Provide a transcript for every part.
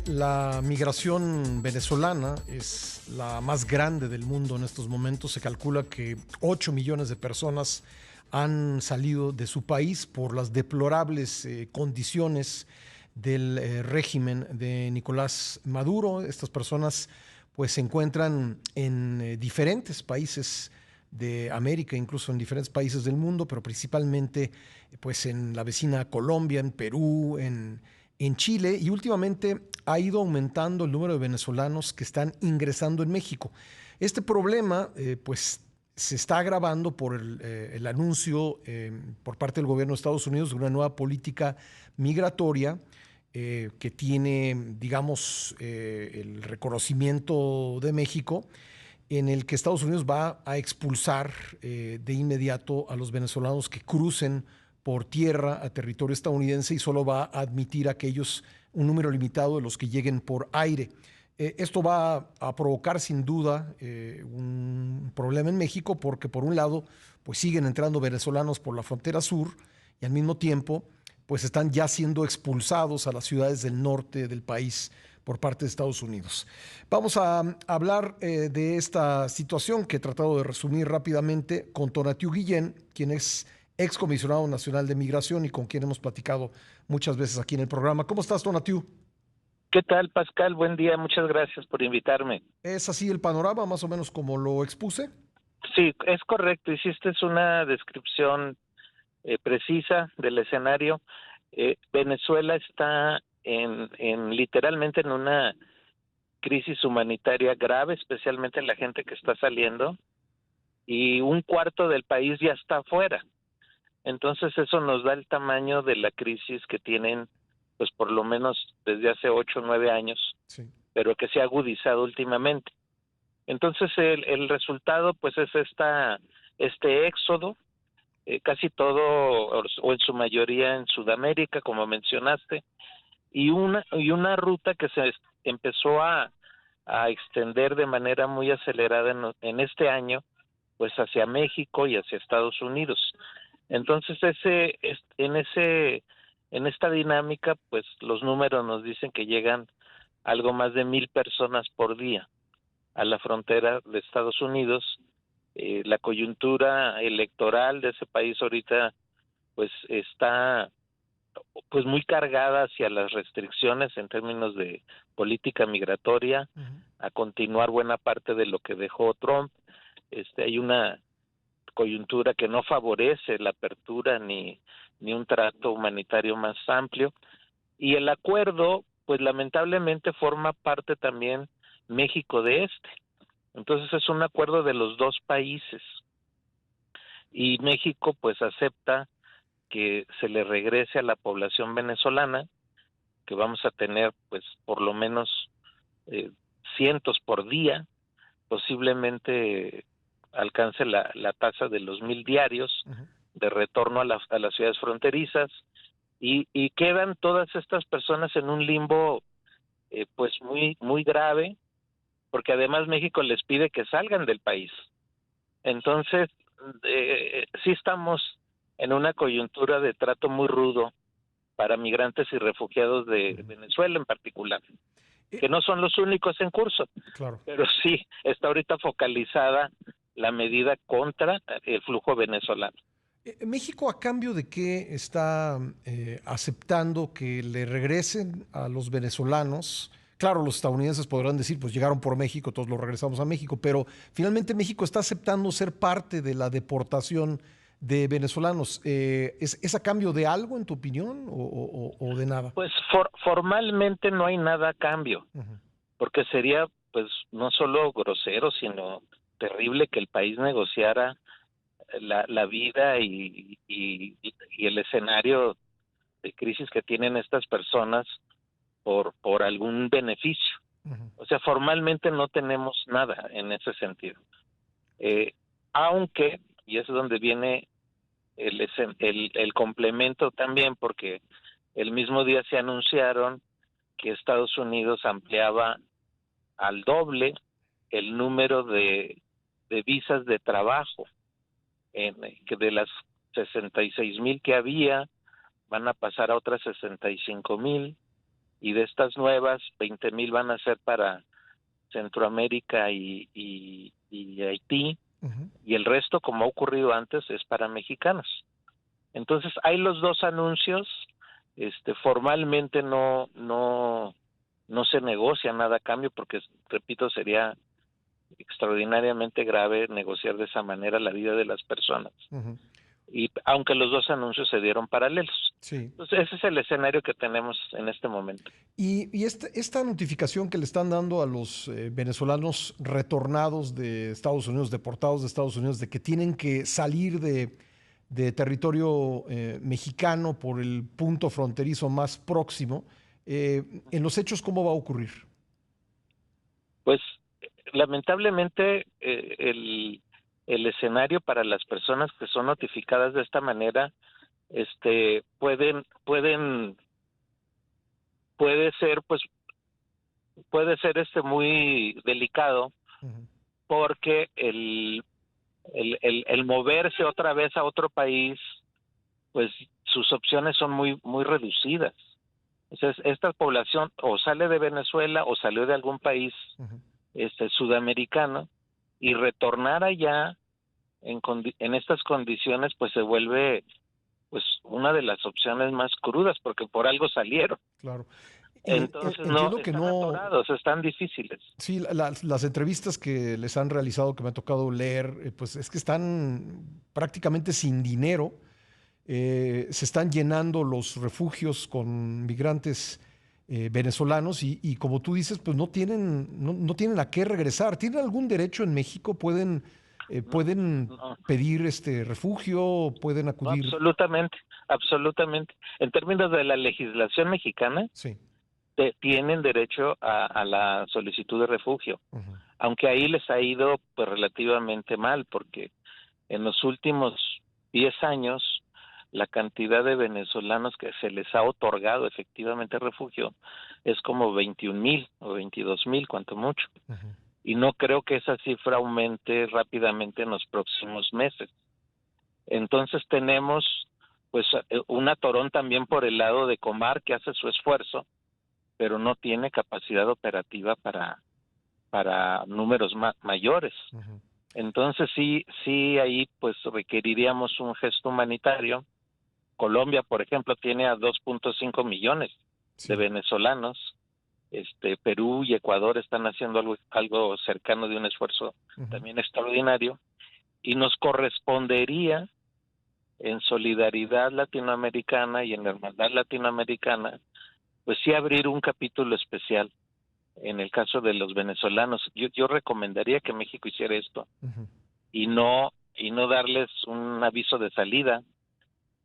La migración venezolana es la más grande del mundo en estos momentos. Se calcula que 8 millones de personas han salido de su país por las deplorables condiciones del régimen de Nicolás Maduro. Estas personas pues se encuentran en diferentes países de América, incluso en diferentes países del mundo, pero principalmente pues en la vecina Colombia, en Perú, en Chile, y últimamente ha ido aumentando el número de venezolanos que están ingresando en México. Este problema pues se está agravando por el anuncio por parte del gobierno de Estados Unidos de una nueva política migratoria que tiene, digamos, el reconocimiento de México, en el que Estados Unidos va a expulsar de inmediato a los venezolanos que crucen por tierra a territorio estadounidense y solo va a admitir a aquellos, un número limitado de los que lleguen por aire. Esto va a provocar sin duda un problema en México porque por un lado pues siguen entrando venezolanos por la frontera sur y al mismo tiempo pues están ya siendo expulsados a las ciudades del norte del país por parte de Estados Unidos. Vamos a hablar de esta situación que he tratado de resumir rápidamente con Tonatiuh Guillén, quien es excomisionado nacional de migración y con quien hemos platicado muchas veces aquí en el programa. ¿Cómo estás, Tonatiuh? ¿Qué tal, Pascal? Buen día, muchas gracias por invitarme. ¿Es así el panorama, más o menos como lo expuse? Sí, es correcto, hiciste una descripción precisa del escenario. Venezuela está literalmente en una crisis humanitaria grave, especialmente la gente que está saliendo, y un cuarto del país ya está afuera. Entonces eso nos da el tamaño de la crisis que tienen, pues por lo menos desde hace 8 o 9 años, Sí. pero que se ha agudizado últimamente. Entonces el resultado pues es este éxodo, casi todo o en su mayoría en Sudamérica, como mencionaste, y una ruta que empezó a extender de manera muy acelerada en este año, pues hacia México y hacia Estados Unidos. Entonces en esta dinámica, pues los números nos dicen que llegan algo más de 1,000 personas por día a la frontera de Estados Unidos. La coyuntura electoral de ese país ahorita pues está pues muy cargada hacia las restricciones en términos de política migratoria, Uh -huh. a continuar buena parte de lo que dejó Trump. Hay una coyuntura que no favorece la apertura ni un trato humanitario más amplio, y el acuerdo pues lamentablemente forma parte también México de este. Entonces es un acuerdo de los dos países y México pues acepta que se le regrese a la población venezolana, que vamos a tener pues por lo menos eh, cientos por día, posiblemente alcance la tasa de los 1,000 diarios Uh -huh. de retorno a las ciudades fronterizas, y quedan todas estas personas en un limbo pues muy, muy grave, porque además México les pide que salgan del país. Entonces, sí estamos en una coyuntura de trato muy rudo para migrantes y refugiados Uh de -huh. Venezuela en particular, que no son los únicos en curso, Claro. pero sí está ahorita focalizada la medida contra el flujo venezolano. ¿México a cambio de qué está aceptando que le regresen a los venezolanos? Claro, los estadounidenses podrán decir, pues llegaron por México, todos los regresamos a México, pero finalmente México está aceptando ser parte de la deportación de venezolanos. ¿Es a cambio de algo, en tu opinión, o de nada? Pues formalmente no hay nada a cambio, Uh -huh. porque sería pues no solo grosero, sino terrible que el país negociara la vida y el escenario de crisis que tienen estas personas por algún beneficio. Uh -huh. O sea, formalmente no tenemos nada en ese sentido. Eh, Aunque, y es donde viene el complemento también, porque el mismo día se anunciaron que Estados Unidos ampliaba al doble el número de visas de trabajo, que de las 66,000 que había, van a pasar a otras 65,000, y de estas nuevas, 20,000 van a ser para Centroamérica y Haití, y el resto, como ha ocurrido antes, es para mexicanos. Entonces, hay los dos anuncios, formalmente no se negocia nada a cambio, porque, repito, sería extraordinariamente grave negociar de esa manera la vida de las personas. Y aunque los dos anuncios se dieron paralelos. Sí. Entonces, ese es el escenario que tenemos en este momento. Y esta notificación que le están dando a los venezolanos retornados de Estados Unidos, deportados de Estados Unidos, de que tienen que salir de territorio mexicano por el punto fronterizo más próximo, en los hechos, ¿cómo va a ocurrir? Pues lamentablemente el escenario para las personas que son notificadas de esta manera, puede ser muy delicado, porque el moverse otra vez a otro país, pues sus opciones son muy reducidas. Entonces, esta población o sale de Venezuela o salió de algún país sudamericano, y retornar allá en estas condiciones, pues se vuelve pues una de las opciones más crudas, porque por algo salieron. Claro. Entonces Entiendo que están no atorados, están difíciles. Sí, las entrevistas que les han realizado, que me ha tocado leer, pues es que están prácticamente sin dinero. Se están llenando los refugios con migrantes venezolanos y como tú dices, pues no tienen a qué regresar. ¿Tienen algún derecho en México? ¿Pueden No, pedir refugio? ¿Pueden no, acudir? absolutamente. En términos de la legislación mexicana, Sí. tienen derecho a la solicitud de refugio, aunque ahí les ha ido pues relativamente mal, porque en los últimos 10 años la cantidad de venezolanos que se les ha otorgado efectivamente refugio es como 21,000 o 22,000, cuanto mucho. Y no creo que esa cifra aumente rápidamente en los próximos meses. Entonces tenemos pues un atorón también por el lado de Comar, que hace su esfuerzo, pero no tiene capacidad operativa para números mayores. Entonces sí, ahí pues requeriríamos un gesto humanitario. Colombia, por ejemplo, tiene a 2.5 millones de venezolanos. Perú y Ecuador están haciendo algo cercano de un esfuerzo también extraordinario, y nos correspondería, en solidaridad latinoamericana y en hermandad latinoamericana, pues sí abrir un capítulo especial en el caso de los venezolanos. Yo recomendaría que México hiciera esto y no darles un aviso de salida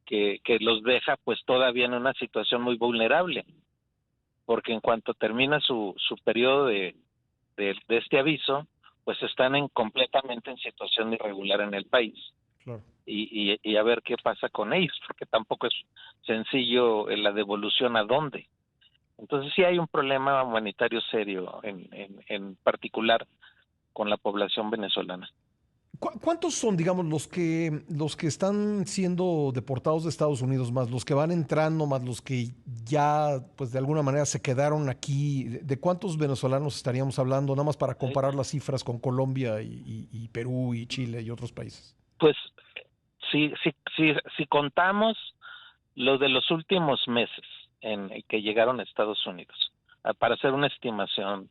que los deja pues todavía en una situación muy vulnerable, porque en cuanto termina su periodo de este aviso, pues están completamente en situación irregular en el país. Claro. Y a ver qué pasa con ellos, porque tampoco es sencillo la devolución a dónde. Entonces sí hay un problema humanitario serio, en particular con la población venezolana. ¿Cuántos son, digamos, los que están siendo deportados de Estados Unidos, más los que van entrando, más los que ya, pues de alguna manera se quedaron aquí? ¿De cuántos venezolanos estaríamos hablando, nada más para comparar las cifras con Colombia y Perú y Chile y otros países? Pues si contamos lo de los últimos meses en que llegaron a Estados Unidos, para hacer una estimación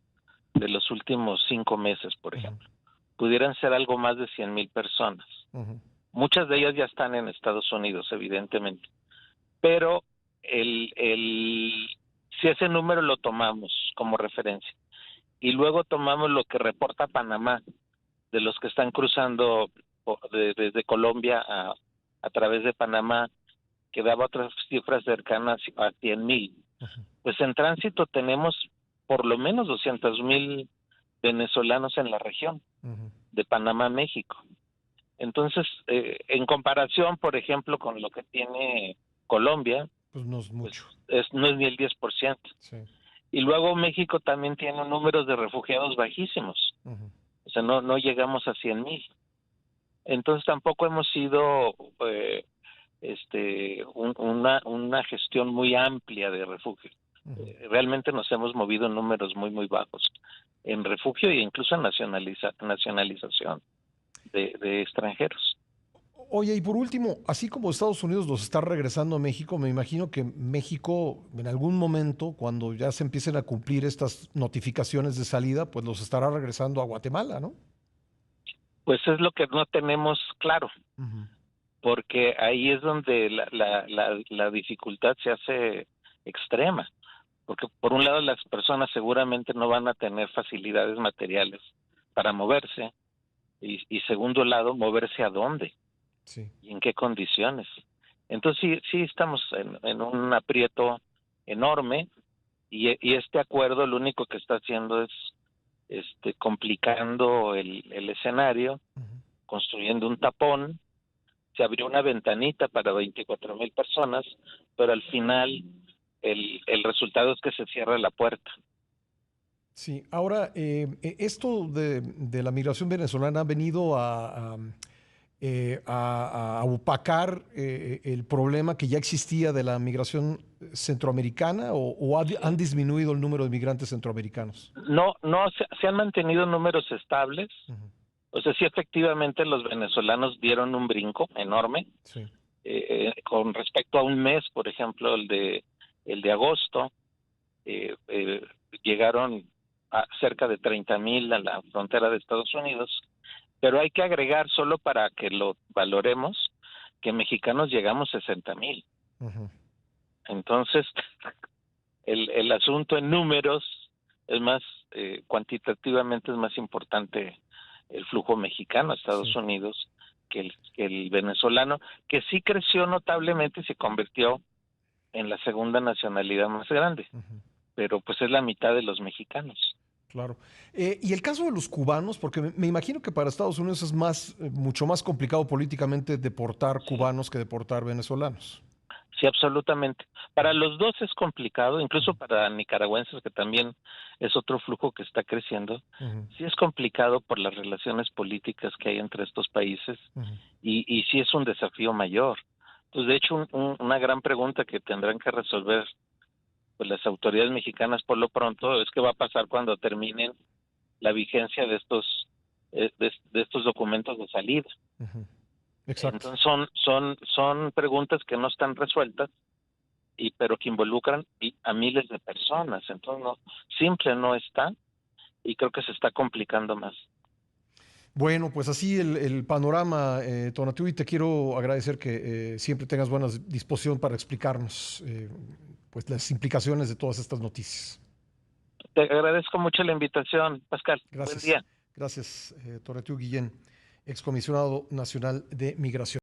de los últimos 5 meses, por ejemplo, pudieran ser algo más de 100,000 personas. Muchas de ellas ya están en Estados Unidos, evidentemente, pero si ese número lo tomamos como referencia y luego tomamos lo que reporta Panamá de los que están cruzando desde Colombia a través de Panamá, que daba otras cifras cercanas a 100,000, pues en tránsito tenemos por lo menos 200,000 venezolanos en la región de Panamá a México. Entonces, en comparación, por ejemplo, con lo que tiene Colombia, pues no es mucho. No es ni el 10%. Sí. Y luego México también tiene números de refugiados bajísimos. O sea, no llegamos a 100,000. Entonces tampoco hemos sido una gestión muy amplia de refugio. Realmente nos hemos movido en números muy, muy bajos en refugio e incluso en nacionalización de extranjeros. Oye, y por último, así como Estados Unidos los está regresando a México, me imagino que México en algún momento, cuando ya se empiecen a cumplir estas notificaciones de salida, pues los estará regresando a Guatemala, ¿no? Pues es lo que no tenemos claro, Ujú. porque ahí es donde la dificultad se hace extrema, porque por un lado las personas seguramente no van a tener facilidades materiales para moverse, y segundo lado, moverse a dónde Sí. y en qué condiciones. Entonces sí estamos en un aprieto enorme, y este acuerdo lo único que está haciendo es complicando el escenario, Ujú. construyendo un tapón. Se abrió una ventanita para 24,000 personas, pero al final el resultado es que se cierra la puerta. Sí, ahora, esto de la migración venezolana ha venido a opacar el problema que ya existía de la migración centroamericana o han Sí. disminuido el número de migrantes centroamericanos. No se han mantenido números estables. Ujú. O sea, sí, efectivamente los venezolanos dieron un brinco enorme Sí. con respecto a un mes, por ejemplo, el de agosto. Llegaron a cerca de 30,000 a la frontera de Estados Unidos, pero hay que agregar, solo para que lo valoremos, que mexicanos llegamos 60,000. Ujú. Entonces, el asunto en números es más, cuantitativamente es más importante el flujo mexicano a Estados Sí. Unidos que el venezolano, que sí creció notablemente y se convirtió en la segunda nacionalidad más grande, Ujú. pero pues es la mitad de los mexicanos. Claro. Y el caso de los cubanos, porque me imagino que para Estados Unidos es mucho más complicado políticamente deportar Sí, cubanos que deportar venezolanos. sí, absolutamente. Para Ujú. los dos es complicado, incluso Ujú. para nicaragüenses, que también es otro flujo que está creciendo. Ujú. Sí es complicado por las relaciones políticas que hay entre estos países, Ujú. y sí es un desafío mayor. Pues de hecho, una gran pregunta que tendrán que resolver pues las autoridades mexicanas por lo pronto es qué va a pasar cuando terminen la vigencia de estos documentos de salida. Ujú. Exacto. Entonces son preguntas que no están resueltas, pero que involucran a miles de personas. Entonces simple no está, y creo que se está complicando más. Bueno, pues así el panorama, Tonatiuh, y te quiero agradecer que siempre tengas buena disposición para explicarnos pues las implicaciones de todas estas noticias. Te agradezco mucho la invitación, Pascal. Buen Gracias. día. Gracias, Tonatiuh Guillén, excomisionado nacional de Migración.